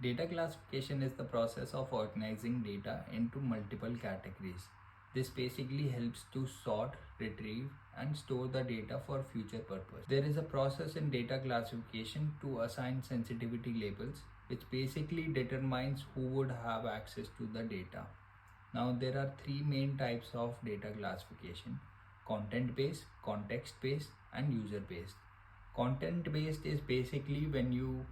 Data classification is the process of organizing data into multiple categories. This basically helps to sort, retrieve, and store the data for future purpose. There is a process in data classification to assign sensitivity labels, which basically determines who would have access to the data. Now, there are three main types of data classification: content based, context based, and user based. Content based is basically when you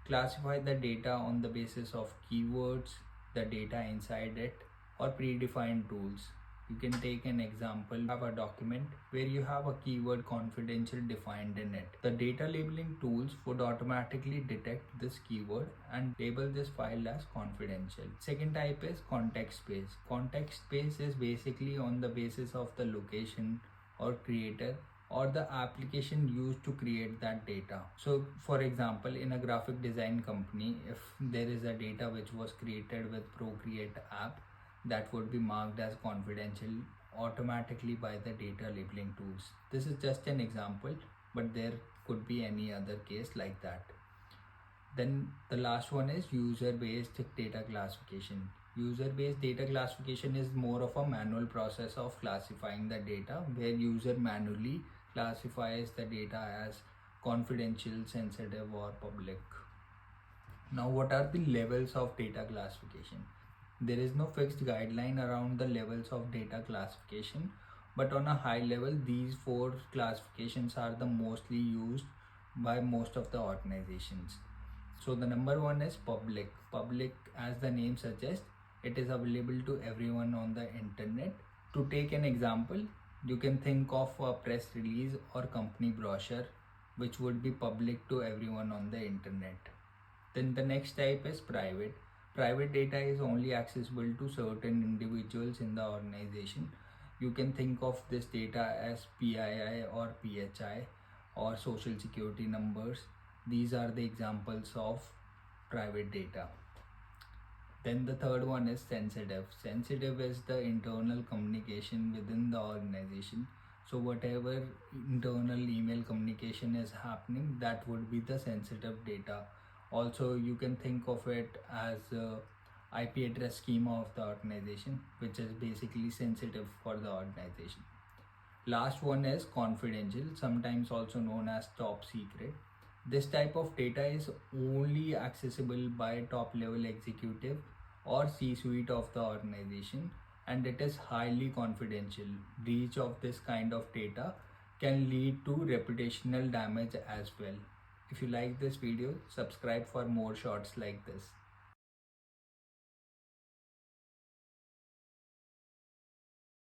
classify the data on the basis of keywords, the data inside it, or predefined tools. You can take an example, have a document where you have a keyword confidential defined in it. The data labeling tools would automatically detect this keyword and label this file as confidential. Second type is context based. Context based is basically on the basis of the location or creator or the application used to create that data. So for example, in a graphic design company, if there is a data which was created with Procreate app, that would be marked as confidential automatically by the data labeling tools. This is just an example, but there could be any other case like that. Then the last one is user-based data classification. User-based data classification is more of a manual process of classifying the data, where user manually classifies the data as confidential, sensitive, or public. Now, what are the levels of data classification? There is no fixed guideline around the levels of data classification, but on a high level, these four classifications are the mostly used by most of the organizations. So the number one is public. Public, as the name suggests, it is available to everyone on the internet. To take an example, you can think of a press release or company brochure, which would be public to everyone on the internet. Then the next type is private. Private data is only accessible to certain individuals in the organization. You can think of this data as PII or PHI or social security numbers. These are the examples of private data. Then the third one is sensitive. Sensitive is the internal communication within the organization. So whatever internal email communication is happening, that would be the sensitive data. Also, you can think of it as IP address schema of the organization, which is basically sensitive for the organization. Last one is confidential, sometimes also known as top secret. This type of data is only accessible by top level executive or C-suite of the organization, and it is highly confidential. Breach of this kind of data can lead to reputational damage as well. If you like this video, subscribe for more shorts like this.